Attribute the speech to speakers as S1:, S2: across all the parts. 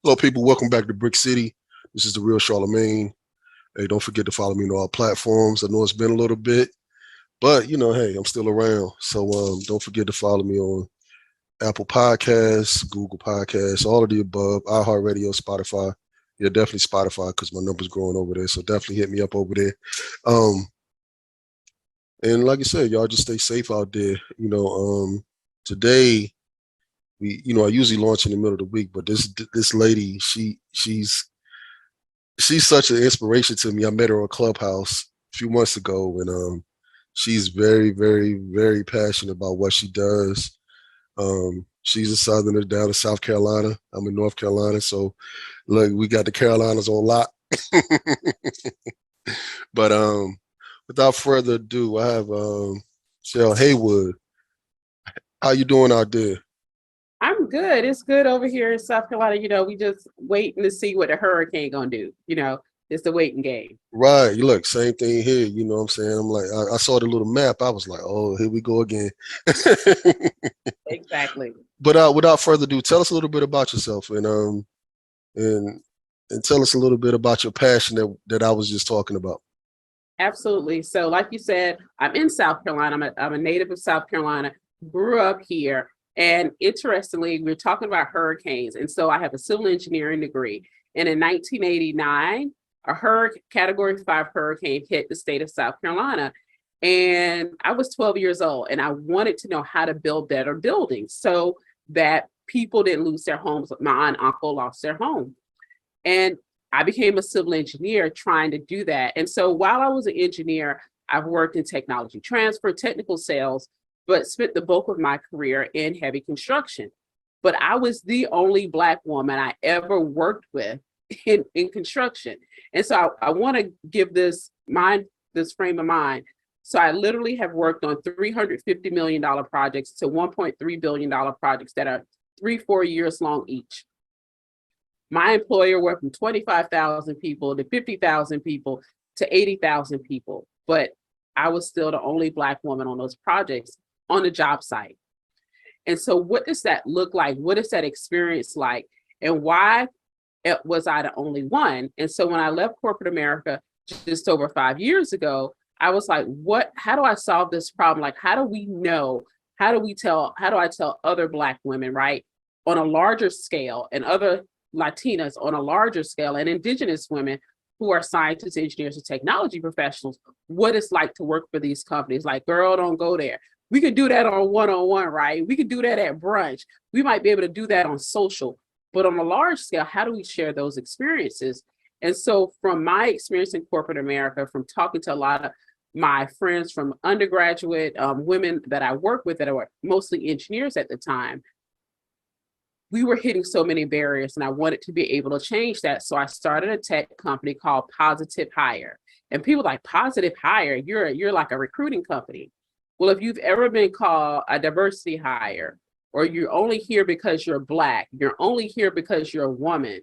S1: Hello, people. Welcome back to Brick City. This is the Real Charlemagne. Hey, don't forget to follow me on all platforms. I know it's been a little bit, but hey, I'm still around. So don't forget to follow me on Apple Podcasts, Google Podcasts, all of the above, iHeartRadio, Spotify. Yeah, definitely Spotify because my number's growing over there. So definitely hit me up over there. Um, and like I said, y'all just stay safe out there. Today I usually launch in the middle of the week, but this lady, she's such an inspiration to me. I met her on Clubhouse a few months ago, and she's very, very, very passionate about what she does. She's a Southerner down in South Carolina. I'm in North Carolina, so look, we got the Carolinas on lock. But without further ado, I have Michele Heyward. How you doing out there?
S2: I'm good. It's good over here in South Carolina. We just waiting to see what the hurricane gonna do. It's the waiting game.
S1: Right. You look, same thing here. You know what I'm saying? I'm like, I saw the little map. I was like, oh, here we go again.
S2: Exactly.
S1: But without further ado, tell us a little bit about yourself and and tell us a little bit about your passion that I was just talking about.
S2: Absolutely. So, like you said, I'm in South Carolina. I'm a native of South Carolina. Grew up here, and interestingly, we're talking about hurricanes. And so, I have a civil engineering degree. And in 1989, a Category 5 hurricane hit the state of South Carolina. And I was 12 years old, and I wanted to know how to build better buildings so that people didn't lose their homes. My aunt and uncle lost their home. And I became a civil engineer trying to do that. And so while I was an engineer, I've worked in technology transfer, technical sales, but spent the bulk of my career in heavy construction. But I was the only Black woman I ever worked with in construction. And so I want to give this frame of mind. So I literally have worked on $350 million projects to $1.3 billion projects that are 3-4 years long each. My employer went from 25,000 people to 50,000 people to 80,000 people, but I was still the only Black woman on those projects on the job site. And so what does that look like? What is that experience like? And why was I the only one? And so when I left corporate America just over 5 years ago, I was like, how do I solve this problem? Like, how do I tell other Black women, right, on a larger scale, and other Latinas on a larger scale, and Indigenous women who are scientists, engineers, and technology professionals, what it's like to work for these companies? Like, girl, don't go there. We could do that on one-on-one, right? We could do that at brunch. We might be able to do that on social, but on a large scale, how do we share those experiences? And so from my experience in corporate America, from talking to a lot of my friends from undergraduate women that I work with that were mostly engineers at the time, we were hitting so many barriers, and I wanted to be able to change that. So I started a tech company called Positivehire. And people like, Positivehire, you're like a recruiting company. Well, if you've ever been called a diversity hire, or you're only here because you're Black, you're only here because you're a woman,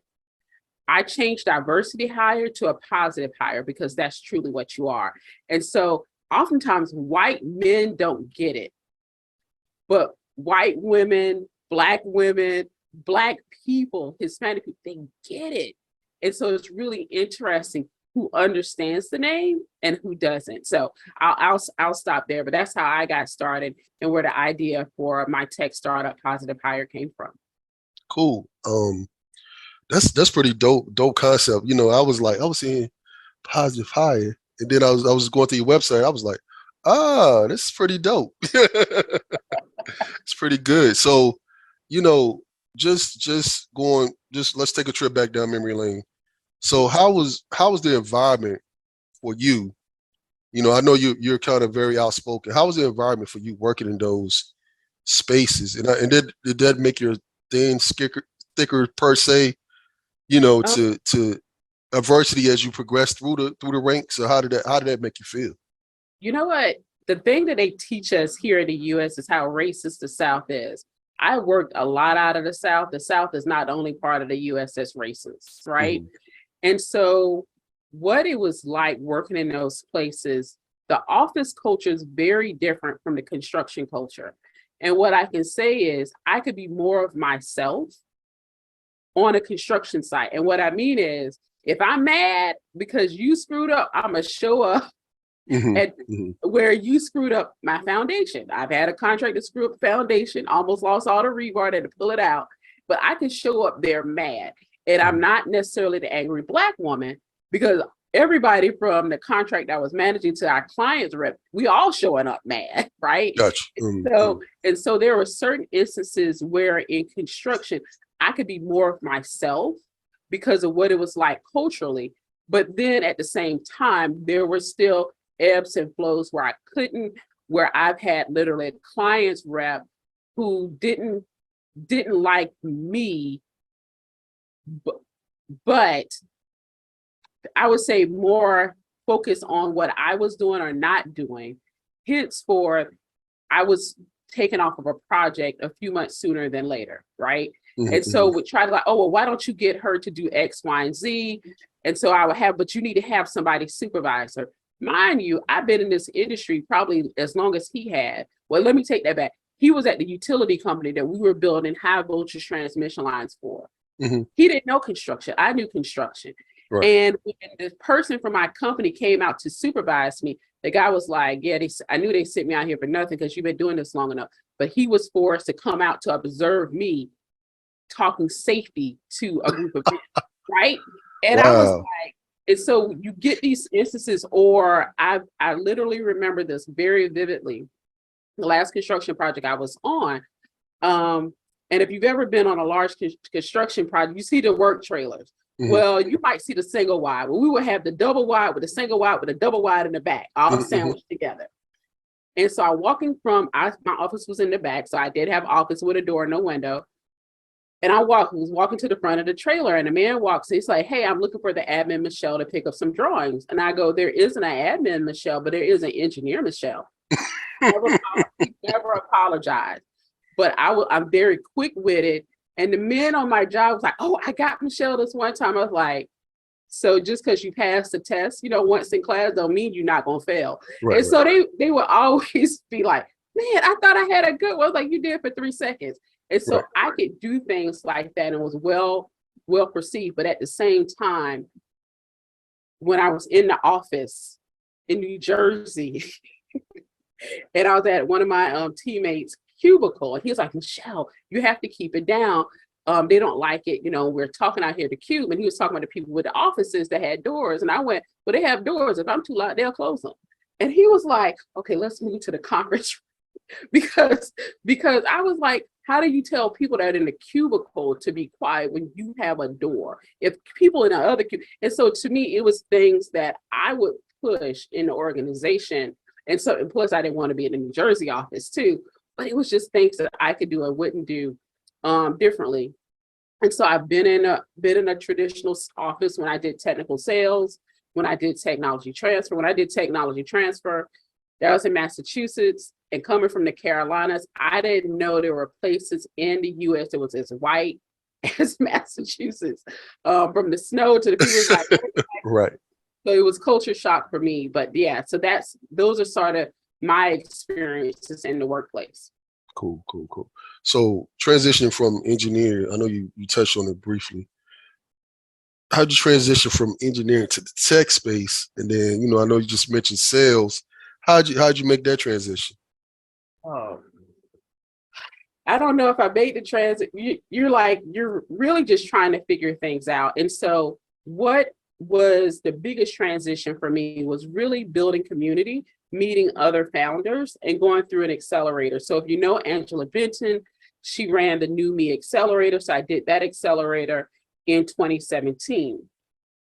S2: I changed diversity hire to a positive hire because that's truly what you are. And so oftentimes white men don't get it, but white women, Black women, Black people, Hispanic people, they get it. And so it's really interesting who understands the name and who doesn't. So I'll stop there, but that's how I got started and where the idea for my tech startup Positivehire came from.
S1: Cool. That's pretty dope concept. I was seeing Positivehire, and then I was going through your website. I was like, this is pretty dope. It's pretty good. So, just let's take a trip back down memory lane. So how was the environment for you? I know you're kind of very outspoken. How was the environment for you working in those spaces? And did that make your thin thicker per se? To adversity as you progress through the ranks, or how did that make you feel?
S2: You know what? The thing that they teach us here in the US is how racist the South is. I worked a lot out of the South. The South is not the only part of the US that's racist, right? Mm-hmm. And so what it was like working in those places, the office culture is very different from the construction culture. And what I can say is I could be more of myself on a construction site. And what I mean is, if I'm mad because you screwed up, I'm gonna show up at where you screwed up my foundation. I've had a contractor screw up foundation, almost lost all the rebar, had to pull it out, but I can show up there mad. And I'm not necessarily the angry Black woman, because everybody from the contract I was managing to our clients rep, we all showing up mad, right?
S1: Gotcha.
S2: And so there were certain instances where in construction, I could be more of myself because of what it was like culturally. But then at the same time, there were still ebbs and flows where I couldn't, where I've had literally clients rep who didn't like me, but I would say more focused on what I was doing or not doing. Henceforth, I was taken off of a project a few months sooner than later, right? And so we try to like, oh, well, why don't you get her to do X, Y, and Z? And so I would have, but you need to have somebody supervise her. Mind you, I've been in this industry probably as long as he had. Well, let me take that back. He was at the utility company that we were building high voltage transmission lines for. He didn't know construction. I knew construction. Right. And when the person from my company came out to supervise me, the guy was like, yeah, I knew they sent me out here for nothing because you've been doing this long enough. But he was forced to come out to observe me talking safety to a group of men, right? And I was like, and so you get these instances, or I literally remember this very vividly. The last construction project I was on, and if you've ever been on a large construction project, you see the work trailers. Well, you might see the single wide. Well, we would have the double wide with a single wide with a double wide in the back, all sandwiched together. And so I'm walking from, my office was in the back, so I did have office with a door, no window. And I was walking to the front of the trailer, and a man walks. He's like, hey, I'm looking for the admin Michele to pick up some drawings. And I go, there isn't an admin Michele, but there is an engineer Michele. Never apologize. But I'm very quick with it. And the men on my job was like, oh, I got Michele this one time. I was like, so just because you passed the test, once in class don't mean you're not going to fail. Right, and so they would always be like, man, I thought I had a good one. I was like, you did for 3 seconds. And so I could do things like that and was well perceived. But at the same time, when I was in the office in New Jersey, and I was at one of my teammates' cubicle, and he was like, Michele, you have to keep it down. They don't like it. We're talking out here at the cube, and he was talking about the people with the offices that had doors. And I went, well, they have doors. If I'm too loud, they'll close them. And he was like, okay, let's move to the conference room. because I was like, how do you tell people that are in the cubicle to be quiet when you have a door? If people in the other and so to me, it was things that I would push in the organization. And plus I didn't want to be in the New Jersey office too, but it was just things that I could do and wouldn't do differently. And so I've been in a traditional office when I did technical sales, when I did technology transfer. When I did technology transfer, that was in Massachusetts. And coming from the Carolinas, I didn't know there were places in the U.S. that was as white as Massachusetts. From the snow to the people like,
S1: right.
S2: So it was culture shock for me. But yeah, so those are sort of my experiences in the workplace.
S1: Cool. So transitioning from engineering, I know you touched on it briefly. How'd you transition from engineering to the tech space? And then, I know you just mentioned sales. How'd you make that transition?
S2: Oh, I don't know if I made the transit. You're really just trying to figure things out. And so what was the biggest transition for me was really building community, meeting other founders, and going through an accelerator. So if you know Angela Benton, she ran the New Me Accelerator. So I did that accelerator in 2017.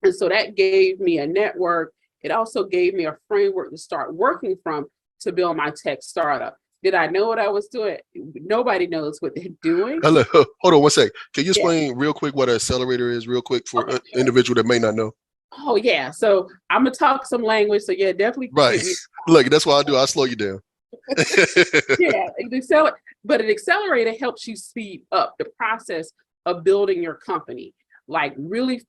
S2: And so that gave me a network. It also gave me a framework to start working from to build my tech startup. Did I know what I was doing? Nobody knows what they're doing.
S1: Hello. Hold on one sec. Can you explain real quick what an accelerator is real quick for an individual that may not know?
S2: Oh, yeah. So I'm going to talk some language. So yeah, definitely.
S1: Right. Look, that's what I do. I slow you down.
S2: Yeah. But an accelerator helps you speed up the process of building your company. Like really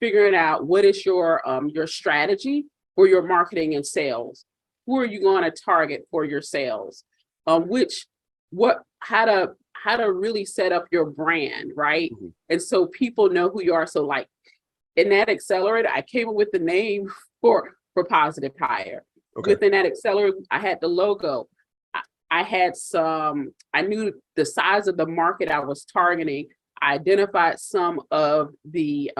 S2: figuring out what is your strategy for your marketing and sales. Who are you going to target for your sales? How how to really set up your brand, right?
S1: Mhm.
S2: And so people know who you are. So like in that accelerator, I came up with the name for Positivehire.
S1: Okay.
S2: Within that accelerator, I had the logo. I had some, I knew the size of the market I was targeting. I identified some of the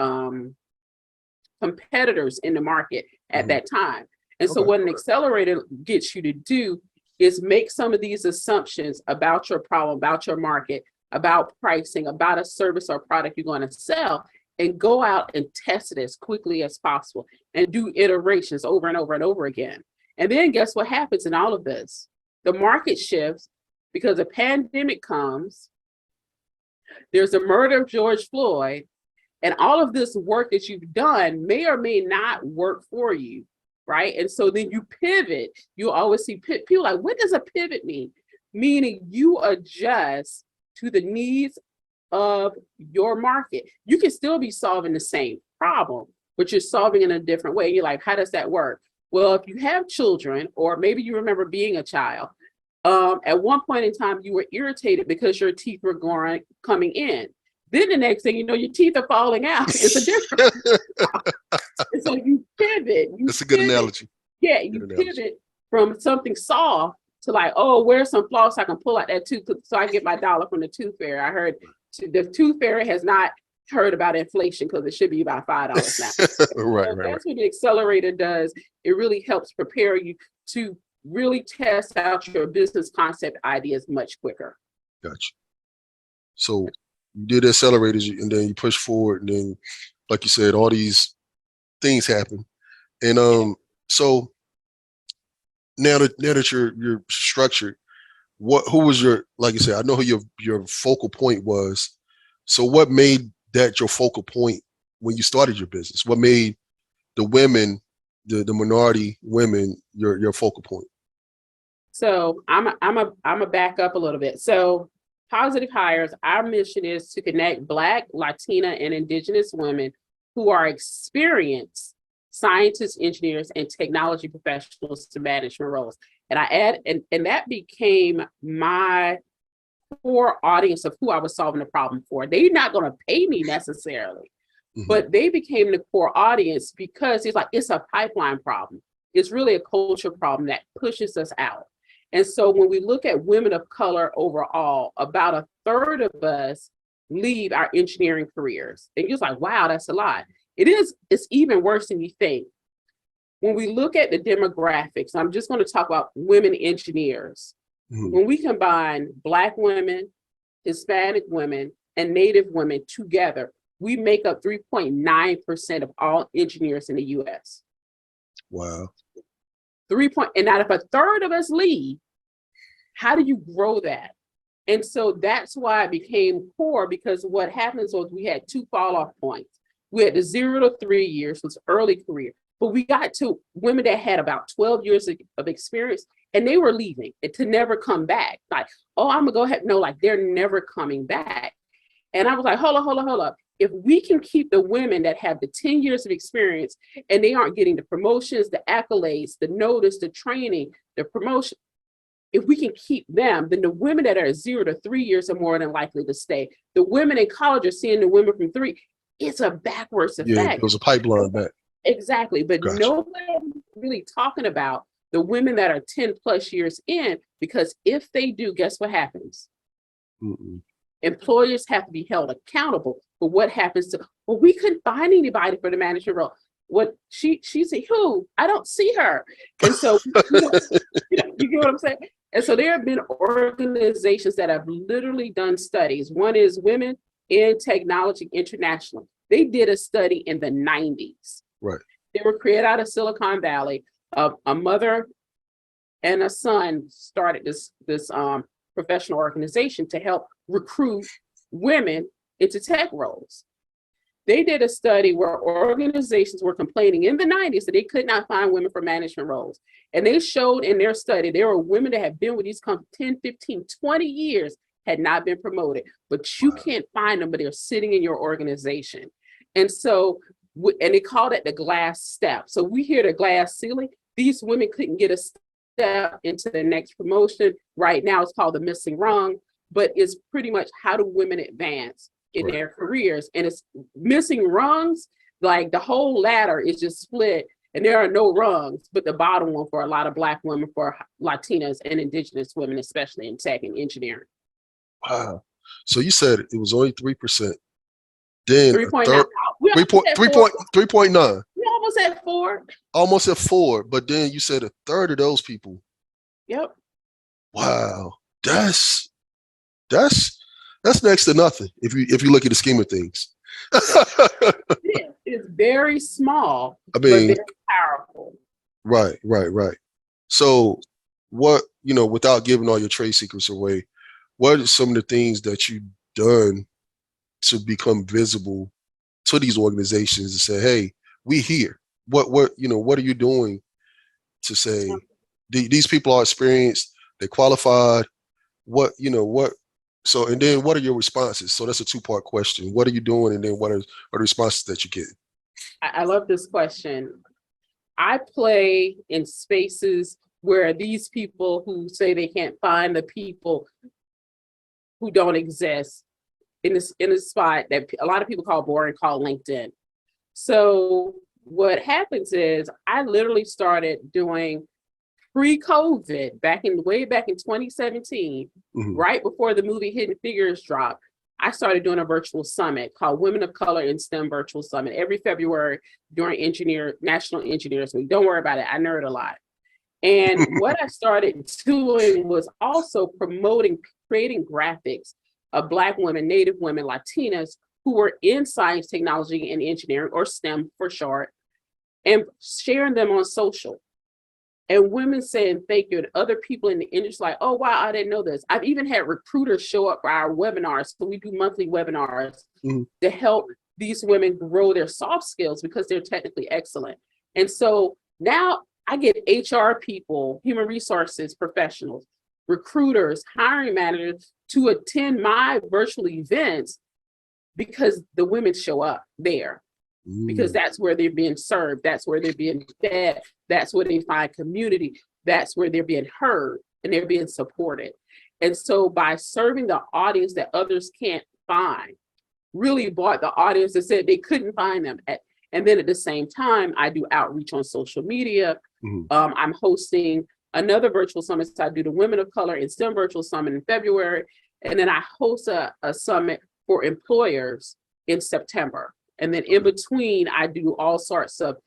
S2: competitors in the market at
S1: Mhm.
S2: that time. And so
S1: Okay.
S2: what an accelerator gets you to do is make some of these assumptions about your problem, about your market, about pricing, about a service or product you're going to sell, and go out and test it as quickly as possible and do iterations over and over and over again. And then guess what happens in all of this? The market shifts because a pandemic comes, there's a murder of George Floyd, and all of this work that you've done may or may not work for you, right? And so then you pivot. You always see people like, what does a pivot mean? Meaning you adjust to the needs of your market. You can still be solving the same problem, but you're solving it in a different way. You're like, how does that work? Well, if you have children, or maybe you remember being a child, at one point in time, you were irritated because your teeth were coming in. Then the next thing you know, your teeth are falling out. It's a different. And so you pivot.
S1: That's a good analogy.
S2: Yeah,
S1: Good
S2: you
S1: analogy.
S2: pivot from something soft to like, oh, where's some floss I can pull out that tooth so I get my dollar from the tooth fairy. I heard the tooth fairy has not heard about inflation because it should be about $5 now.
S1: Right,
S2: So
S1: right, right.
S2: that's what the accelerator does. It really helps prepare you to really test out your business concept ideas much quicker.
S1: Gotcha. So you did accelerators and then you push forward, and then, like you said, all these things happen. And so now that you're structured, who was your, like you said, I know who your focal point was. So what made that your focal point when you started your business? What made the women, the minority women, your focal point?
S2: So I'm a back up a little bit. So Positivehire, our mission is to connect Black, Latina, and Indigenous women who are experienced scientists, engineers, and technology professionals to management roles. And I add, and that became my core audience of who I was solving the problem for. They're not going to pay me necessarily, but they became the core audience because it's like, it's a pipeline problem. It's really a culture problem that pushes us out. And so when we look at women of color overall, about a third of us leave our engineering careers. And you're like, wow, that's a lot. It is, it's even worse than you think. When we look at the demographics, I'm just going to talk about women engineers. When we combine Black women, Hispanic women, and Native women together, we make up 3.9% of all engineers in the US.
S1: Wow.
S2: 3 point, and now if a third of us leave, how do you grow that? And so that's why it became core, because what happens was we had two fall off points. We had the 0 to 3 years, was early career, but we got to women that had about 12 years of experience, and they were leaving and to never come back. Like, oh, I'm gonna go ahead. No, like they're never coming back. And I was like, hold up. If we can keep the women that have the 10 years of experience and they aren't getting the promotions, the accolades, the notice, the training, the promotion, if we can keep them, then the women that are 0 to 3 years are more than likely to stay. The women in college are seeing the women from 3. It's a backwards effect.
S1: Yeah, it was a pipeline back.
S2: Exactly. But
S1: Gotcha.
S2: Nobody really talking about the women that are 10 plus years in, because if they do, guess what happens? Employers have to be held accountable for what happens to, well, we couldn't find anybody for the manager role. What she said, who? I don't see her. And so, you get what I'm saying? And so there have been organizations that have literally done studies. One is Women in Technology International. They did a study in the 90s.
S1: Right.
S2: They were created out of Silicon Valley. A mother and a son started this professional organization to help recruit women into tech roles. They did a study where organizations were complaining in the 90s that they could not find women for management roles. And they showed in their study, there were women that had been with these companies 10, 15, 20 years, had not been promoted, but you can't find them, but they're sitting in your organization. And so, and they called it the glass step. So we hear the glass ceiling. These women couldn't get a step into the next promotion. Right now it's called the missing rung. but it's pretty much how do women advance in
S1: Right.
S2: their careers, and it's missing rungs. Like the whole ladder is just split, and there are no rungs, but the bottom one for a lot of Black women, for Latinas and Indigenous women, especially in tech and engineering.
S1: Wow. So you said it was only 3%. Then
S2: 3.9. We
S1: 3.9.
S2: We almost at 4.
S1: Almost at 4. But then you said a third of those people.
S2: Yep.
S1: Wow. That's next to nothing if you look at the scheme of things.
S2: It's very small,
S1: I mean,
S2: but very powerful.
S1: Right. So what, without giving all your trade secrets away, what are some of the things that you've done to become visible to these organizations and say, hey, we here? What are you doing to say these people are experienced, they qualified, what? So, and then what are your responses? So that's a 2-part question. What are you doing? And then what are the responses that you get?
S2: I love this question. I play in spaces where these people who say they can't find the people who don't exist in a spot that a lot of people call boring, called LinkedIn. So what happens is I literally started doing pre-COVID, way back in 2017, right before the movie Hidden Figures dropped. I started doing a virtual summit called Women of Color in STEM Virtual Summit every February during National Engineers Week. Don't worry about it. I nerd a lot. And what I started doing was also creating graphics of Black women, Native women, Latinas who were in science, technology, and engineering, or STEM for short, and sharing them on social. And women saying thank you, and other people in the industry like, oh, wow, I didn't know this. I've even had recruiters show up for our webinars. So we do monthly webinars to help these women grow their soft skills because they're technically excellent. And so now I get HR people, human resources professionals, recruiters, hiring managers to attend my virtual events because the women show up there. Because that's where they're being served, that's where they're being fed, that's where they find community, that's where they're being heard and they're being supported. And so by serving the audience that others can't find, really brought the audience that said they couldn't find them. And then at the same time, I do outreach on social media. I'm hosting another virtual summit. So I do the Women of Color in STEM Virtual Summit in February. And then I host a summit for employers in September. And then in between, I do all sorts of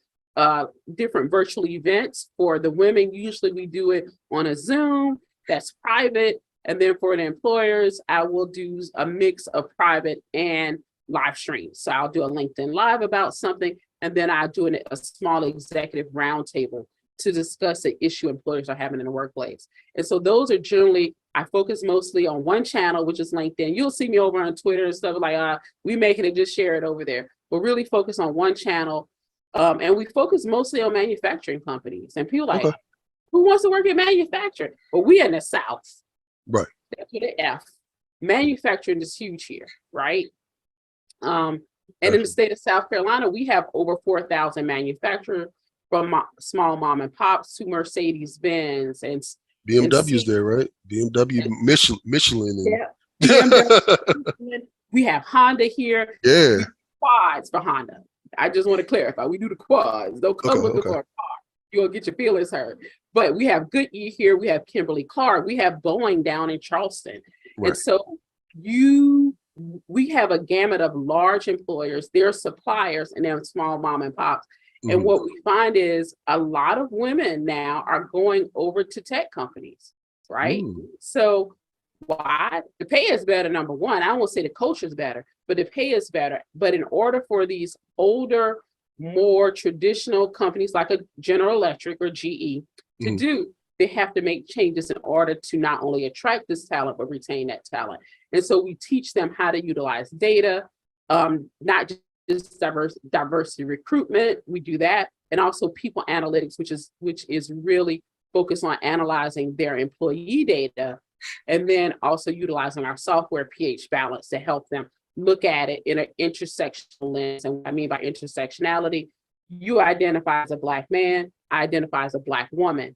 S2: different virtual events for the women. Usually we do it on a Zoom that's private. And then for the employers, I will do a mix of private and live streams. So I'll do a LinkedIn Live about something, and then I'll do a small executive roundtable to discuss the issue employers are having in the workplace. And so those are generally, I focus mostly on one channel, which is LinkedIn. You'll see me over on Twitter and stuff like, we making it, just share it over there. But really focus on one channel. And we focus mostly on manufacturing companies. And people like, who wants to work in manufacturing? Well, we in the South.
S1: Right.
S2: That's what the F. Manufacturing is huge here, right? And in the state of South Carolina, we have over 4,000 manufacturers, from small mom and pops to Mercedes-Benz and
S1: BMW's there, right? BMW, Michelin. And...
S2: Yeah. BMW. We have Honda here.
S1: Yeah.
S2: Quads for Honda. I just want to clarify. We do the quads. Don't come with the car. You'll get your feelings hurt. But we have Goodyear here. We have Kimberly-Clark. We have Boeing down in Charleston. Right. And so we have a gamut of large employers, their suppliers, and then small mom and pops. And what we find is a lot of women now are going over to tech companies, right? So why? The pay is better, number one. I won't say the culture is better, but the pay is better. But in order for these older, more traditional companies like a General Electric or GE to do, they have to make changes in order to not only attract this talent, but retain that talent. And so we teach them how to utilize data, not just diversity recruitment, we do that, and also people analytics, which is really focused on analyzing their employee data, and then also utilizing our software pH balance to help them look at it in an intersectional lens. And what I mean by intersectionality, you identify as a Black man, I identify as a Black woman.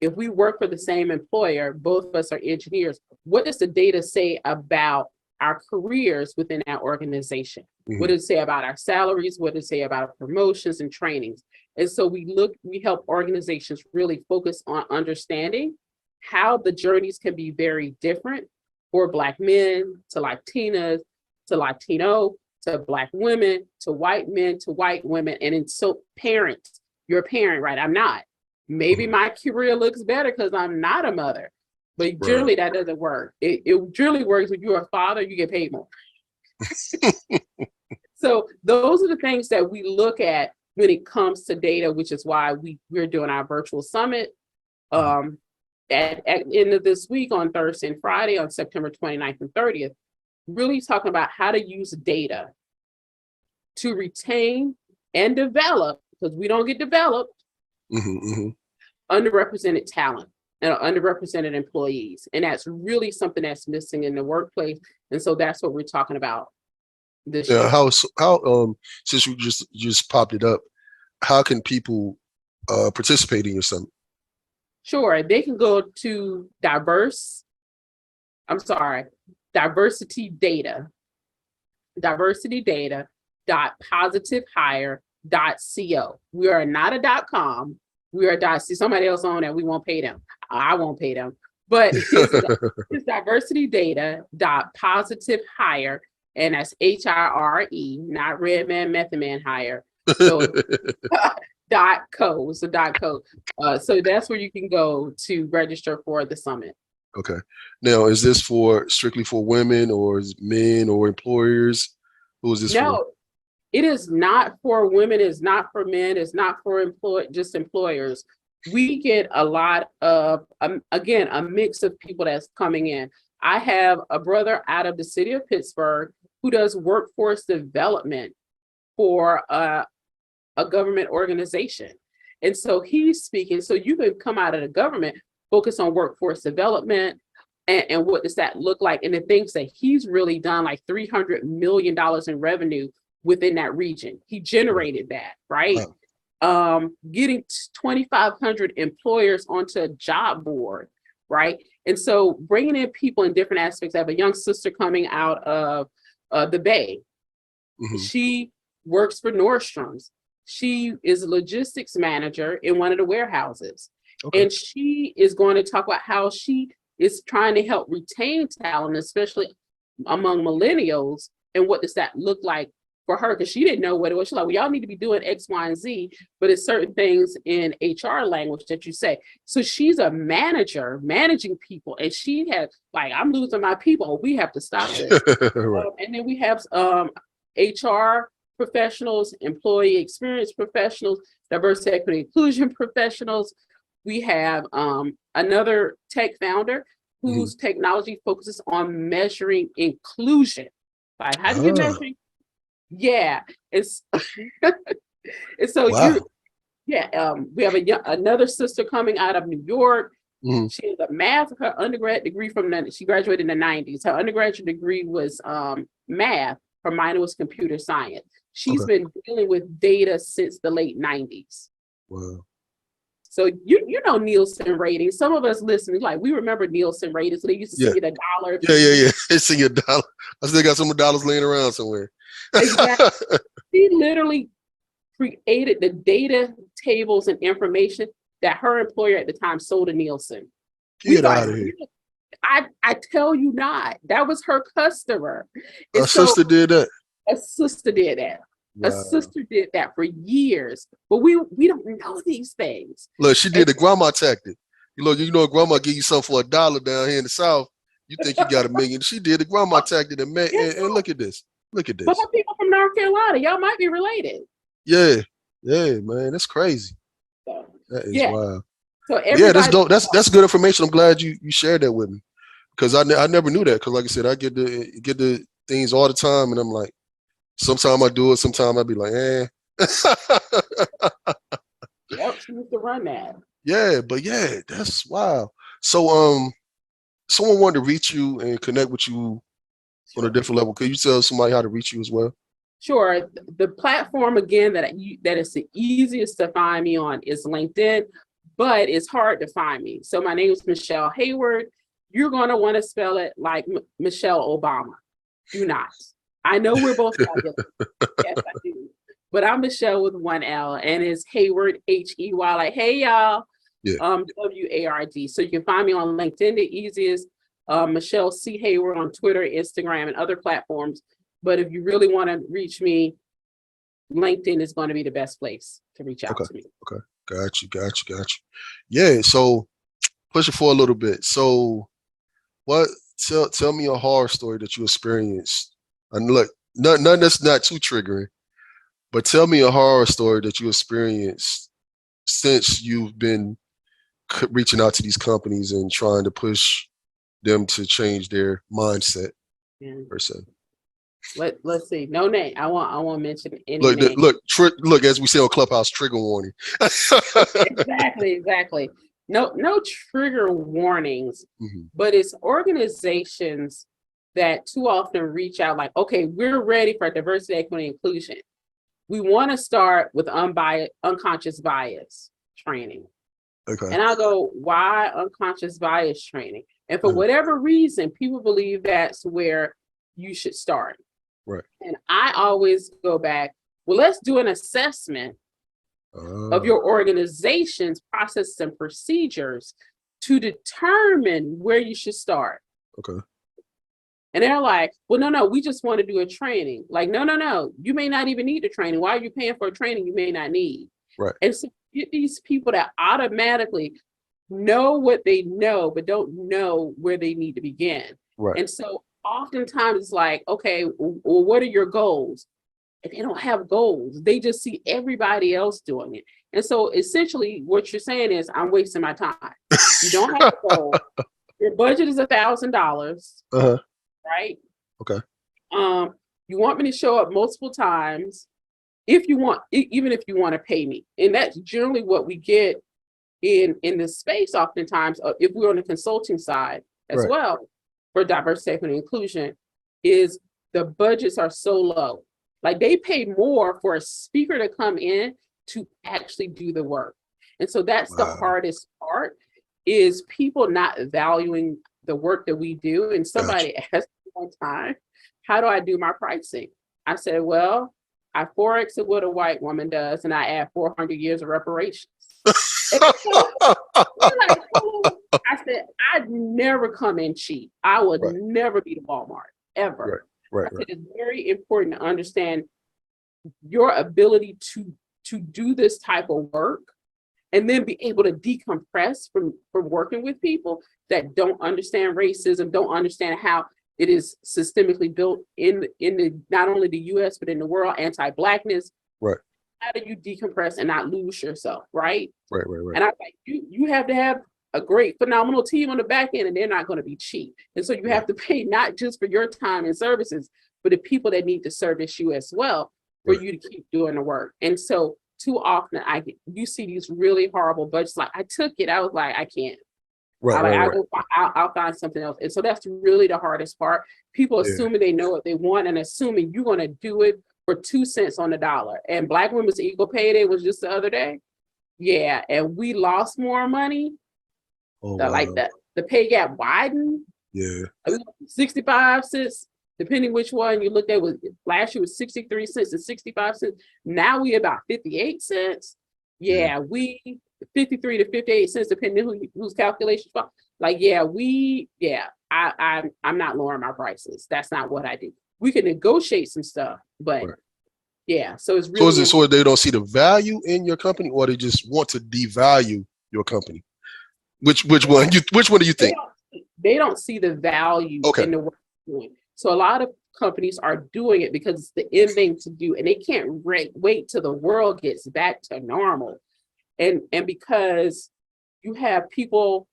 S2: if we work for the same employer, both of us are engineers, what does the data say about our careers within that organization? What does it say about our salaries? What does it say about our promotions and trainings? And so we help organizations really focus on understanding how the journeys can be very different for Black men, to Latinas, to Latino, to Black women, to white men, to white women. And then so parents, you're a parent, right? I'm not. Maybe my career looks better because I'm not a mother, but generally that doesn't work. It generally works when you're a father, you get paid more. So those are the things that we look at when it comes to data, which is why we're doing our virtual summit at end of this week on Thursday and Friday on September 29th and 30th, really talking about how to use data to retain and develop, because we don't get developed, underrepresented talent and underrepresented employees. And that's really something that's missing in the workplace. And so that's what we're talking about this year.
S1: How since you just popped it up, how can people participate in your summit?
S2: Sure, they can go to diversitydata.positivehire.co. We are not a .com. We are somebody else on that. We won't pay them. I won't pay them. But it's diversitydata.positivehire, and that's HIRE, not Red Man, Method Man hire. So .co. So .co. So that's where you can go to register for the summit.
S1: Okay. Now, is this strictly for women, or is men or employers? Who is this for?
S2: No, it is not for women. It's not for men. It's not for just employers. We get a lot of, again, a mix of people that's coming in. I have a brother out of the city of Pittsburgh who does workforce development for a government organization. And so he's speaking. So you can come out of the government, focus on workforce development, and what does that look like? And the things that he's really done, like $300 million in revenue within that region. He generated that, right? Wow. Getting 2,500 employers onto a job board, right? And so bringing in people in different aspects. I have a young sister coming out of the Bay. She works for Nordstrom's. She is a logistics manager in one of the warehouses. Okay. And she is going to talk about how she is trying to help retain talent, especially among millennials. And what does that look like for her? Because she didn't know what it was. She's like, well, y'all need to be doing X, Y, and Z, but it's certain things in HR language that you say. So she's a manager, managing people. And she had like, I'm losing my people. We have to stop this. Right. And then we have HR professionals, employee experience professionals, diversity, equity, inclusion professionals. We have another tech founder whose technology focuses on measuring inclusion. Like, how do you measure? Yeah, it's and so wow. We have another sister coming out of New York. She has a math. Her undergrad degree she graduated in the 90s. Her undergraduate degree was math. Her minor was computer science. She's been dealing with data since the late 90s. Wow. So you know Nielsen ratings. Some of us listening, like, we remember Nielsen ratings. So they used to send you the dollar.
S1: Yeah. They send you $1. I still got some dollars laying around somewhere.
S2: Exactly. She literally created the data tables and information that her employer at the time sold to Nielsen.
S1: Get out of here.
S2: I tell you not. That was her customer.
S1: A sister did that.
S2: A sister did that. Wow. A sister did that for years, but we don't know these things.
S1: Look, she did the grandma tactic. You know, grandma give you something for $1 down here in the South. You think you got $1 million. She did the grandma tactic, and look at this. Look at this.
S2: But people from North Carolina, y'all might be related.
S1: Yeah, man, that's crazy. That is wild.
S2: So
S1: that's dope. That's good information. I'm glad you shared that with me, because I never knew that. Because like I said, I get the things all the time, and I'm like, sometimes I do it, sometimes I be like,
S2: Yep, she used to run that.
S1: Yeah, but that's wild. So someone wanted to reach you and connect with you on a different level. Could you tell somebody how to reach you as well?
S2: Sure. The platform, again, that is the easiest to find me on is LinkedIn. but it's hard to find me. So my name is Michele Heyward. You're going to want to spell it like Michelle Obama. Do not. I know we're both fabulous. Yes, I do. But I'm Michele with one L, and it's Heyward, H-E-Y, like, hey, y'all,
S1: Yeah.
S2: W-A-R-D. So you can find me on LinkedIn, the easiest, Michele C. Heyward on Twitter, Instagram, and other platforms. But if you really want to reach me, LinkedIn is going to be the best place to reach out to me.
S1: Okay. Got you. Yeah. So push it for a little bit. So tell me a horror story that you experienced. And look, none that's not too triggering, but tell me a horror story that you experienced since you've been reaching out to these companies and trying to push them to change their mindset, per se.
S2: Let's see. No name. I won't mention any name.
S1: Look, as we say on Clubhouse, trigger warning.
S2: Exactly. No trigger warnings, but it's organizations that too often reach out like, okay, we're ready for diversity, equity, inclusion. We want to start with unconscious bias training.
S1: Okay.
S2: And I'll go, why unconscious bias training? And for whatever reason, people believe that's where you should start.
S1: Right.
S2: And I always go back, well, let's do an assessment of your organization's processes and procedures to determine where you should start.
S1: Okay.
S2: And they're like, well, no, we just want to do a training. Like, no, you may not even need a training. Why are you paying for a training you may not need?
S1: Right.
S2: And so you get these people that automatically know what they know, but don't know where they need to begin.
S1: Right.
S2: And so oftentimes it's like, okay, well, what are your goals? And they don't have goals. They just see everybody else doing it. And so essentially what you're saying is, I'm wasting my time. You don't have a goal. Your budget is $1,000. Right?
S1: Okay.
S2: You want me to show up multiple times if you want, even if you want to pay me. And that's generally what we get in this space oftentimes, if we're on the consulting side as well for diversity, equity, and inclusion, is the budgets are so low. Like they pay more for a speaker to come in to actually do the work. And so that's the hardest part, is people not valuing the work that we do. And somebody asked me one time, how do I do my pricing? I said, well, I 4X it what a white woman does, and I add 400 years of reparations. I said, I'd never come in cheap. I would never be to Walmart, ever. I said, it's very important to understand your ability to do this type of work and then be able to decompress from working with people that don't understand racism, don't understand how it is systemically built in the not only the US, but in the world, anti-Blackness.
S1: Right.
S2: How do you decompress and not lose yourself, right?
S1: Right.
S2: And I like, you have to have a great, phenomenal team on the back end, and they're not going to be cheap. And so you have to pay not just for your time and services, but the people that need to service you as well for you to keep doing the work. And so too often you see these really horrible budgets. Like I took it, I was like, I can't. I'll find something else. And so that's really the hardest part. People assuming they know what they want and assuming you're going to do it for 2 cents on the dollar. And Black Women's Equal Pay Day was just the other day. Yeah. And we lost more money. Like the pay gap widened.
S1: Yeah.
S2: 65 cents, depending which one you looked at. Last year was 63 cents and 65 cents. Now we about 58 cents. Yeah, we 53 to 58 cents, depending whose calculations. Like, I'm not lowering my prices. That's not what I do. We can negotiate some stuff, but so it's really.
S1: So they don't see the value in your company, or they just want to devalue your company? Which one do you think?
S2: They don't see the value in the work they're doing. So a lot of companies are doing it because it's the end thing to do, and they can't wait till the world gets back to normal. And because you have people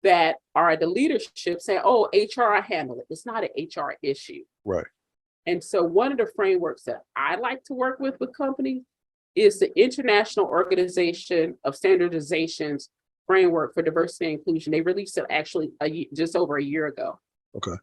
S2: that are at the leadership say, oh, HR handle it. It's not an HR issue.
S1: Right.
S2: And so one of the frameworks that I like to work with companies is the International Organization of Standardization's framework for diversity and inclusion. They released it actually just over a year ago.
S1: Okay.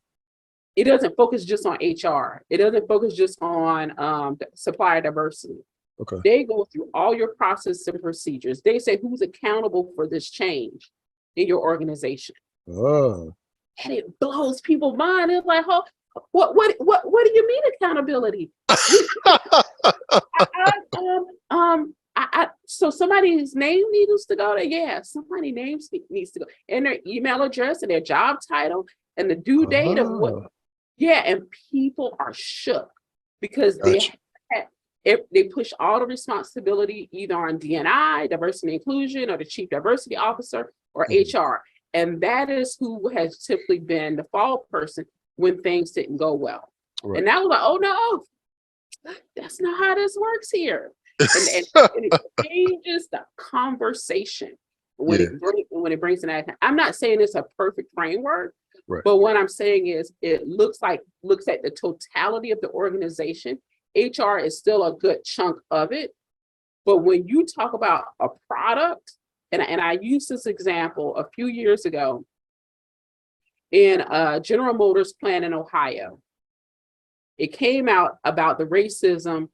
S2: It doesn't focus just on HR. It doesn't focus just on supplier diversity.
S1: Okay.
S2: They go through all your process and procedures. They say who's accountable for this change in your organization.
S1: Oh.
S2: And it blows people's mind. It's like, oh, what do you mean accountability? We, so somebody's name needs to go there. Yeah, somebody's name needs to go, and their email address and their job title and the due date of what.
S1: Oh.
S2: Yeah, and people are shook because
S1: Gotcha.
S2: they push all the responsibility either on DNI, diversity and inclusion, or the chief diversity officer, or HR. And that is who has typically been the fall person when things didn't go well.
S1: Right.
S2: And now we're like, oh no, that's not how this works here. And it changes the conversation when it brings an action. I'm not saying it's a perfect framework,
S1: Right.
S2: but what I'm saying is it looks at the totality of the organization. HR is still a good chunk of it. But when you talk about a product, and I used this example a few years ago in a General Motors plant in Ohio. It came out about the racism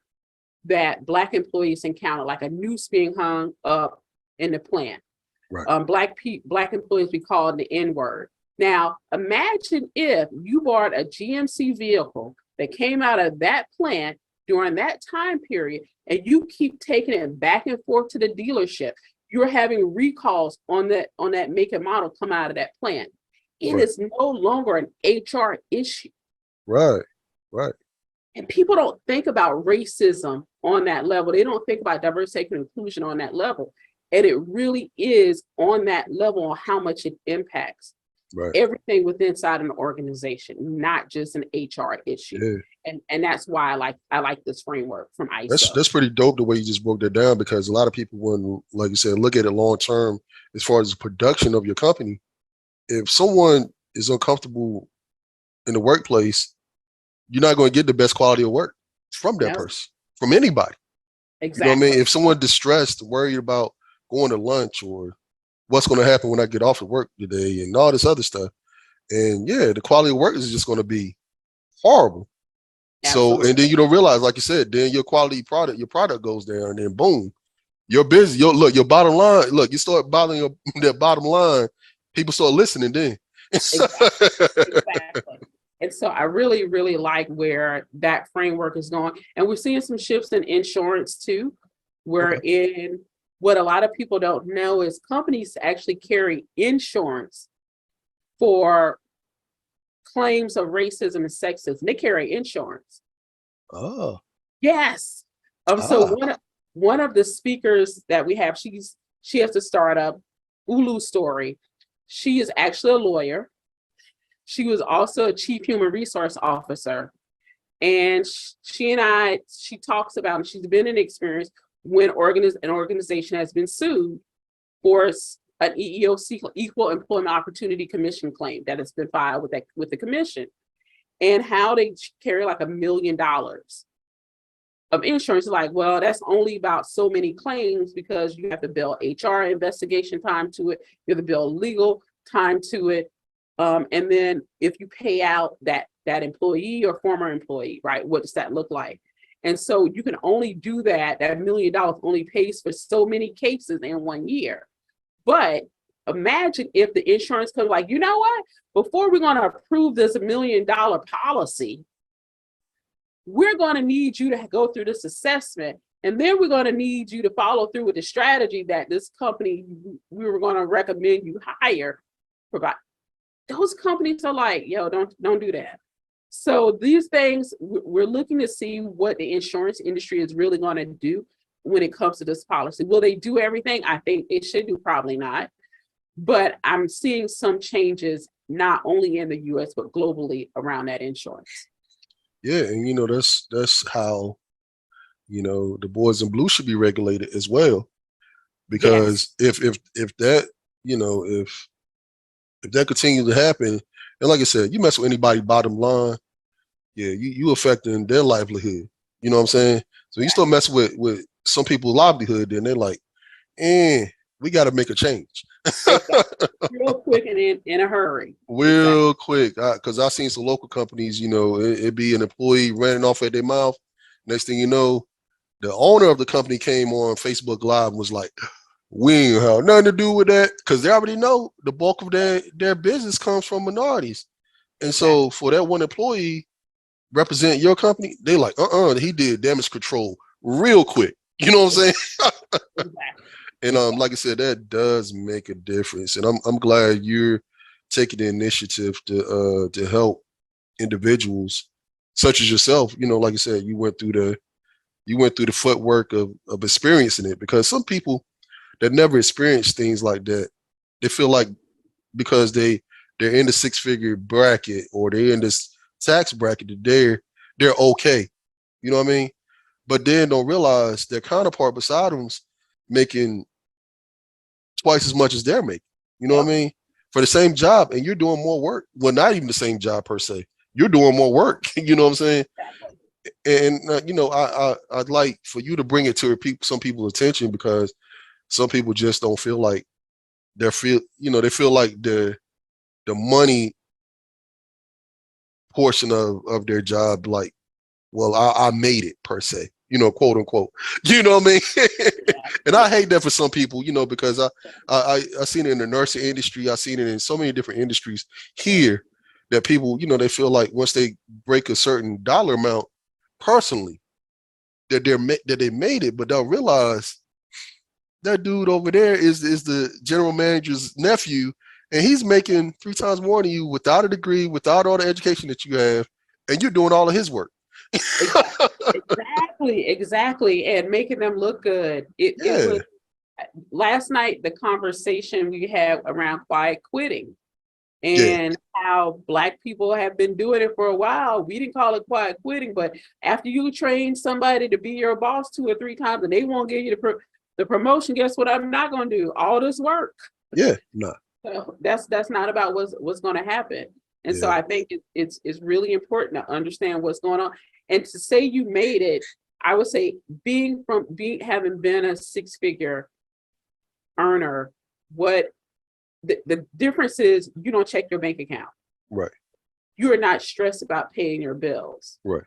S2: that Black employees encounter, like a noose being hung up in the plant.
S1: Right.
S2: Black employees be called the N-word. Now, imagine if you bought a GMC vehicle that came out of that plant during that time period, and you keep taking it back and forth to the dealership. You're having recalls on that make and model come out of that plant. It is no longer an HR issue.
S1: Right. Right.
S2: And people don't think about racism on that level. They don't think about diversity and inclusion on that level. And it really is on that level on how much it impacts everything within inside an organization, not just an HR issue. Yeah. And that's why I like this framework from ISO.
S1: That's pretty dope the way you just broke that down, because a lot of people wouldn't, like you said, look at it long term as far as the production of your company. If someone is uncomfortable in the workplace, you're not going to get the best quality of work from that person, from anybody.
S2: Exactly.
S1: You know what I mean? If someone's distressed, worried about going to lunch or what's going to happen when I get off of work today and all this other stuff, and the quality of work is just going to be horrible. Absolutely. So, and then you don't realize, like you said, then your product goes down, and then boom, you're busy. Your bottom line, you start bothering that bottom line, people start listening then.
S2: Exactly. And so I really, really like where that framework is going. And we're seeing some shifts in insurance too, wherein what a lot of people don't know is companies actually carry insurance for claims of racism and sexism. They carry insurance.
S1: Oh.
S2: Yes. So one of the speakers that we have, she has a startup, Ulu Story. She is actually a lawyer. She was also a chief human resource officer. And she talks about, and she's been in experience when an organization has been sued for an EEOC, Equal Employment Opportunity Commission claim that has been filed with the commission, and how they carry like $1 million of insurance. Like, well, that's only about so many claims because you have to bill HR investigation time to it, you have to bill legal time to it. And then if you pay out that employee or former employee, right, what does that look like? And so you can only do that. That $1 million only pays for so many cases in 1 year. But imagine if the insurance comes like, you know what? Before we're going to approve this $1 million policy, we're going to need you to go through this assessment. And then we're going to need you to follow through with the strategy that this company we were going to recommend you hire provide. Those companies are like, yo, don't do that. So these things, we're looking to see what the insurance industry is really going to do when it comes to this policy. Will they do everything? I think they should do, probably not. But I'm seeing some changes, not only in the US, but globally around that insurance.
S1: Yeah, and that's how, the boys in blue should be regulated as well. Because if that, if that continues to happen, and like I said, you mess with anybody's bottom line, you affecting their livelihood. You know what I'm saying? So you start messing with some people's livelihood, then they're like, we got to make a change.
S2: Real quick and in a hurry.
S1: Real quick, because I've seen some local companies, it'd be an employee running off at their mouth. Next thing you know, the owner of the company came on Facebook Live and was like, we ain't have nothing to do with that, because they already know the bulk of their business comes from minorities. And so for that one employee represent your company, they like, he did damage control real quick. You know what I'm saying? And like I said, that does make a difference. And I'm glad you're taking the initiative to help individuals such as yourself. You know, like I said, you went through the footwork of experiencing it, because some people that never experienced things like that, they feel like because they're in the 6-figure bracket or they're in this tax bracket that they're okay. You know what I mean? But then don't realize their counterpart beside them's making twice as much as they're making. You know what I mean? For the same job, and you're doing more work. Well, not even the same job per se. You're doing more work. You know what I'm saying? And you know, I'd like for you to bring it to some people's attention, because some people just don't feel like they feel like the money portion of their job, like, well, I made it per se, you know, quote unquote. You know what I mean? And I hate that for some people, you know, because I seen it in the nursing industry. I seen it in so many different industries here that people, you know, they feel like once they break a certain dollar amount personally, that they made it, but they'll realize that dude over there is the general manager's nephew, and he's making 3 times more than you without a degree, without all the education that you have, and you're doing all of his work.
S2: Exactly. And making them look good. It was last night, the conversation we had around quiet quitting and how Black people have been doing it for a while. We didn't call it quiet quitting, but after you train somebody to be your boss 2 or 3 times and they won't give you the promotion, guess what? I'm not going to do all this work.
S1: Yeah, no.
S2: So that's not about what's going to happen. And so I think it's really important to understand what's going on. And to say you made it, I would say having been a 6-figure earner, what the difference is, you don't check your bank account.
S1: Right.
S2: You are not stressed about paying your bills.
S1: Right.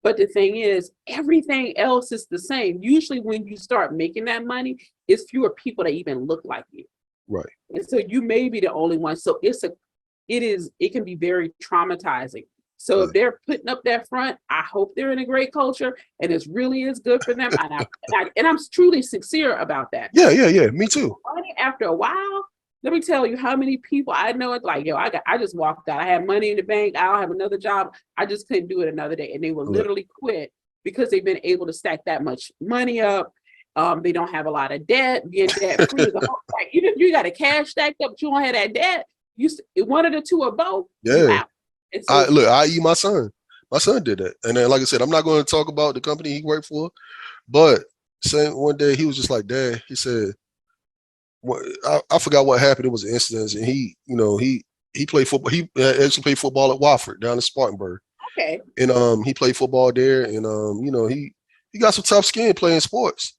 S2: But the thing is, everything else is the same. Usually when you start making that money, it's fewer people that even look like you.
S1: Right.
S2: And so you may be the only one. So it can be very traumatizing. So if they're putting up that front, I hope they're in a great culture and it really is good for them. And I'm truly sincere about that.
S1: Yeah. Me too.
S2: After a while, let me tell you how many people I know. It's like, I just walked out. I had money in the bank. I don't have another job. I just couldn't do it another day. And they will literally quit because they've been able to stack that much money up. They don't have a lot of debt. Being debt free is a whole, like, you got a cash stacked up, but you don't have that debt. One of the two or both.
S1: Yeah.
S2: So,
S1: i.e. my son did that. And then, like I said, I'm not going to talk about the company he worked for, but one day he was just like, Dad, he said, I forgot what happened. It was an incident, and he played football. He actually played football at Wofford down in Spartanburg.
S2: Okay.
S1: And he played football there, and he got some tough skin playing sports.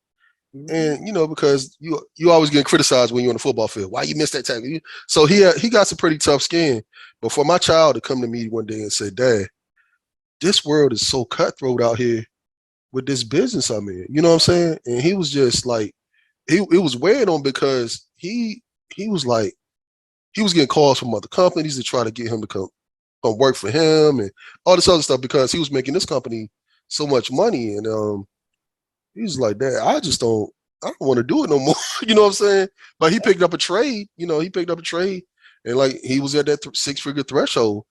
S1: And because you always get criticized when you're on the football field. Why you missed that tackle? So he got some pretty tough skin. But for my child to come to me one day and say, Dad, this world is so cutthroat out here with this business I'm in. You know what I'm saying? And he was just like, it was weighing on, because he was like, he was getting calls from other companies to try to get him to come work for him and all this other stuff, because he was making this company so much money. And he was like, Dad, I don't want to do it no more. You know what I'm saying? But he picked up a trade, and like he was at that 6-figure threshold,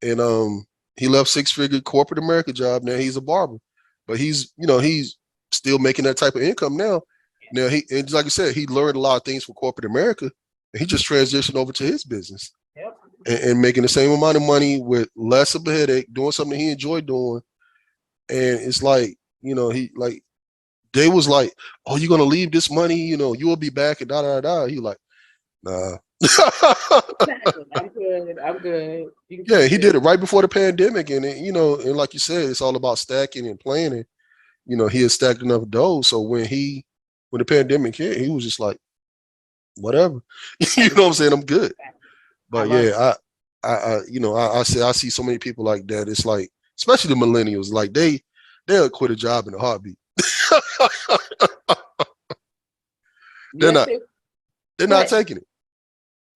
S1: and he left 6-figure corporate America job. Now he's a barber, but he's still making that type of income now. Now and like I said, he learned a lot of things from corporate America, and he just transitioned over to his business and making the same amount of money with less of a headache, doing something he enjoyed doing. And it's like, they was like, oh, you're going to leave this money, you will be back and da. He like, nah.
S2: I'm good.
S1: Yeah, he did it right before the pandemic. And, and like you said, it's all about stacking and planning. He had stacked enough dough. So when the pandemic hit, he was just like, whatever. You know what I'm saying? I'm good. But I see so many people like that. It's like, especially the millennials, like they'll quit a job in a heartbeat. they're
S2: Yes,
S1: not. They're not
S2: but
S1: taking it.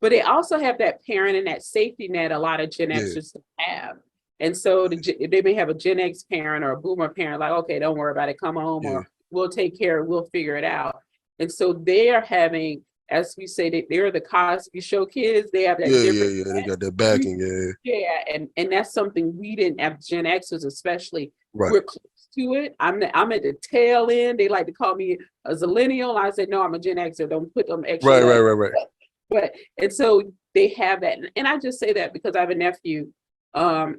S2: but they also have that parent and that safety net a lot of Gen
S1: Yeah.
S2: Xers don't have. And so they may have a Gen X parent or a boomer parent, like, okay, don't worry about it, come home,
S1: Yeah.
S2: or we'll take care, we'll figure it out. And so they are having, as we say, they're the Cosby Show kids. They have that different.
S1: Yeah. They got that backing. Yeah.
S2: Yeah, and that's something we didn't have. Gen Xers, especially,
S1: Right.
S2: we're close to it. I'm at the tail end. They like to call me a zillennial. I said, no, I'm a Gen Xer. Don't put them extra
S1: Right.
S2: letters.
S1: Right.
S2: But and so they have that, and I just say that because I have a nephew, and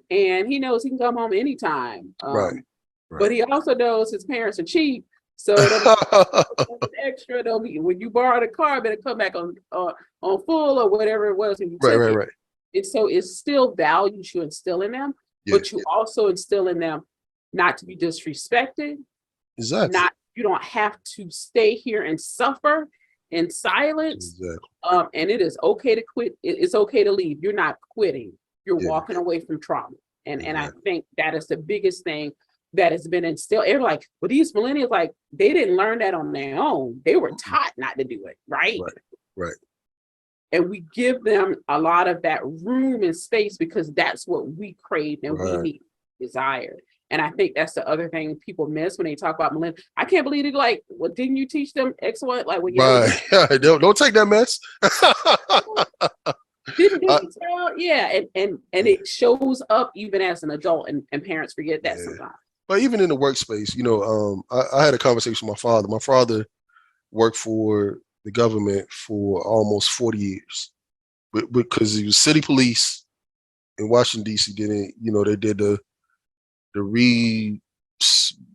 S2: he knows he can come home anytime.
S1: Right.
S2: But he also knows his parents are cheap, so don't be extra. Don't be, when you borrow the car, better come back on full or whatever it was when you took it.
S1: Right.
S2: And so it's still values you instill in them, but you also instill in them not to be disrespected.
S1: Exactly.
S2: You don't have to stay here and suffer in silence.
S1: Exactly.
S2: And it is okay to quit. It's okay to leave. You're not quitting. You're walking away from trauma. And I think that is the biggest thing that has been instilled. They're like, well, these millennials, like, they didn't learn that on their own. They were taught not to do it, right?
S1: Right.
S2: And we give them a lot of that room and space because that's what we crave and we need, desire. And I think that's the other thing people miss when they talk about millennials. I can't believe it. Like, well, didn't you teach them X, Y? Like, well,
S1: right. Don't take that mess.
S2: Didn't tell? Yeah, and it shows up even as an adult, and parents forget that sometimes.
S1: But even in the workspace, I had a conversation with my father. My father worked for the government for almost 40 years, because he was city police in Washington D.C. They did the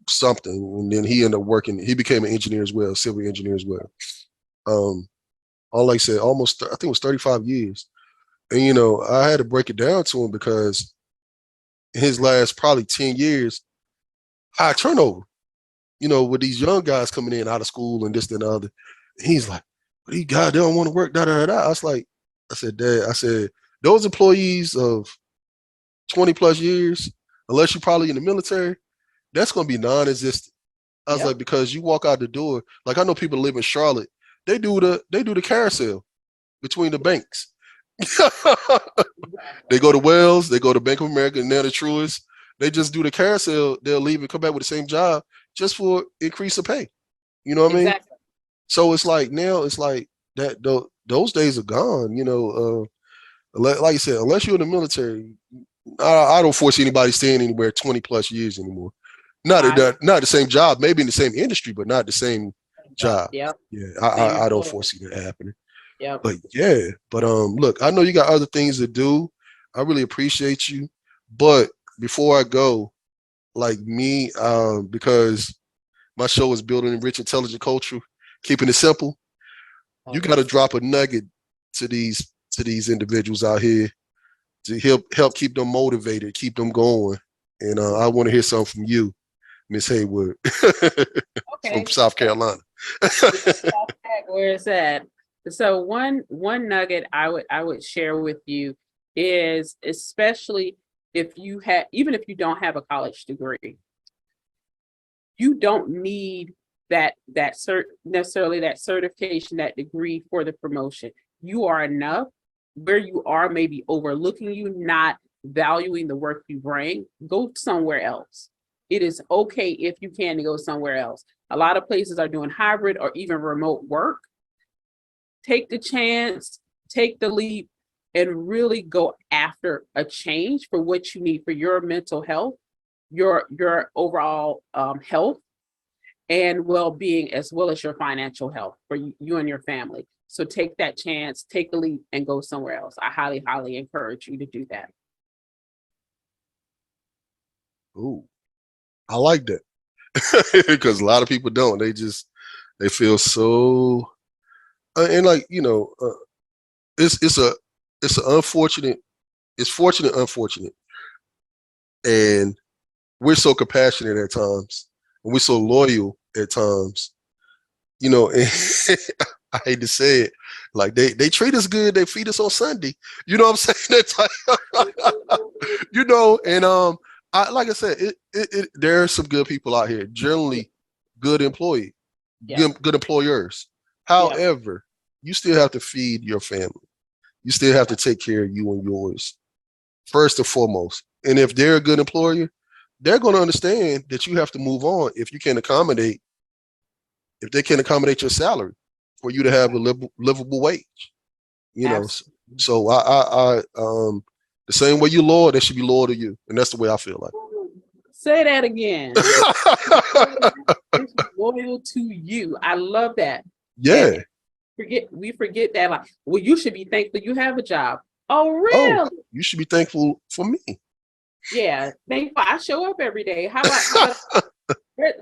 S1: something, and then he ended up working. He became an engineer as well, civil engineer as well. Like I said, almost, I think it was 35 years. And, I had to break it down to him because in his last probably 10 years, high turnover, with these young guys coming in out of school and this and the other. He's like, but these guys, they don't want to work, I said, Dad, those employees of 20 plus years, unless you're probably in the military, that's going to be non-existent. I was like, because you walk out the door, like, I know people live in Charlotte, they do the carousel between the banks. They go to Wells, they go to Bank of America, and they're the Truist. They just do the carousel. They'll leave and come back with the same job just for increase of pay. You know what I mean? So it's like, now it's like that. Those days are gone. Like you said, unless you're in the military, I don't foresee anybody staying anywhere 20 plus years anymore. Not the same job, maybe in the same industry, but not the same job.
S2: Yep.
S1: Yeah, I don't foresee that happening.
S2: Yeah.
S1: But look, I know you got other things to do. I really appreciate you. But before I go, like me, because my show is building a rich, intelligent culture, keeping it simple. You got to drop a nugget to these individuals out here to help keep them motivated, keep them going. And I want to hear something from you, Miss Heyward, from South Carolina.
S2: Where it's at. So one nugget I would share with you is, especially even if you don't have a college degree, you don't need necessarily that certification, that degree for the promotion. You are enough. Where you are, maybe overlooking you, not valuing the work you bring, go somewhere else. It is okay if you can to go somewhere else. A lot of places are doing hybrid or even remote work. Take the chance, take the leap, and really go after a change for what you need for your mental health, your overall health and well-being, as well as your financial health for you and your family. So take that chance, take the leap, and go somewhere else. I highly, highly encourage you to do that.
S1: Ooh, I like that. Because a lot of people don't. They feel so, and like, it's unfortunate. It's fortunate, unfortunate, and we're so compassionate at times, and we're so loyal at times. And I hate to say it, like they treat us good. They feed us on Sunday. You know what I'm saying? That's like, and like I said, there are some good people out here. Generally, good employee,
S2: Yeah.
S1: good employers.
S2: Yeah.
S1: However, you still have to feed your family. You still have to take care of you and yours first and foremost. And if they're a good employer, they're going to understand that you have to move on if they can accommodate your salary for you to have a livable wage. You know,
S2: Absolutely.
S1: so the same way you loyal, they should be loyal to you, and that's the way I feel like.
S2: Say that again. It's loyal to you. I love that.
S1: Yeah.
S2: And we forget that, like, well, you should be thankful you have a job. Oh,
S1: Oh,
S2: really?
S1: you should be thankful for me.
S2: Yeah. Thankful I show up every day. How about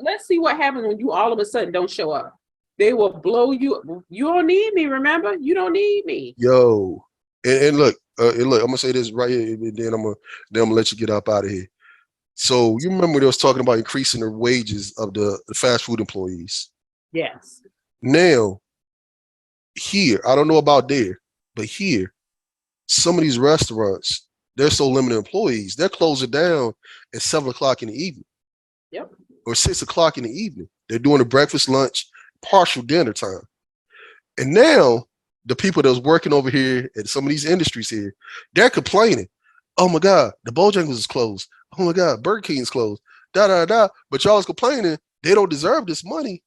S2: let's see what happens when you all of a sudden don't show up. They will blow you. You don't need me, remember? You don't need me.
S1: Yo, and look, I'm gonna say this right here, and then I'm gonna let you get up out of here. So you remember they was talking about increasing the wages of the fast food employees.
S2: Yes.
S1: Now, here, I don't know about there, but here, some of these restaurants, they're so limited employees, they're closing down at 7 o'clock in the evening.
S2: Yep.
S1: Or 6 o'clock in the evening. They're doing a breakfast, lunch, partial dinner time. And now the people that's working over here at some of these industries here, they're complaining. Oh my God, the Bojangles is closed. Oh my God, Burger King's closed. Da da da. But y'all is complaining they don't deserve this money.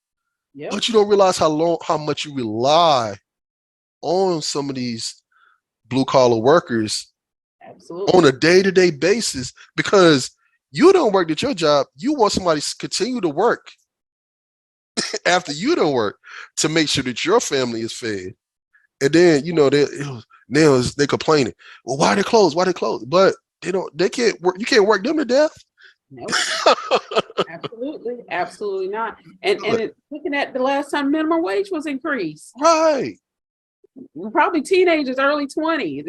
S2: Yep.
S1: But you don't realize how much you rely on some of these blue collar workers
S2: Absolutely.
S1: on a day-to-day basis, because you don't work at your job. You want somebody to continue to work after you don't work to make sure that your family is fed. And then, they're complaining. Well, why they closed? Why they closed? But they can't work. You can't work them to death.
S2: Nope. Absolutely. Absolutely not. And looking at the last time minimum wage was increased.
S1: Right.
S2: Probably teenagers, early 20s.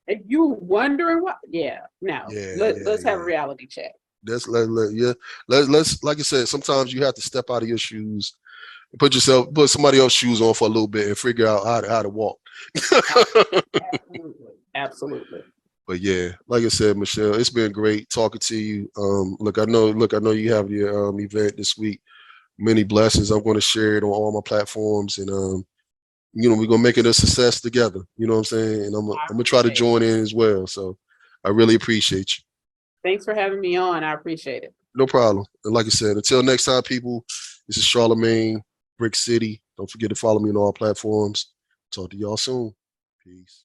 S2: If you're wondering what, let's have a reality check.
S1: Let's like I said, sometimes you have to step out of your shoes, put somebody else's shoes on for a little bit and figure out how to walk.
S2: Absolutely.
S1: But yeah, like I said, Michele, it's been great talking to you. Look, I know you have your event this week. Many blessings. I'm going to share it on all my platforms, and we're gonna make it a success together. You know what I'm saying? And I'm gonna try to join in as well. So I really appreciate you.
S2: Thanks for having me on. I appreciate it.
S1: No problem. And like I said, until next time, people, this is Charlemagne, Brick City. Don't forget to follow me on all platforms. Talk to y'all soon. Peace.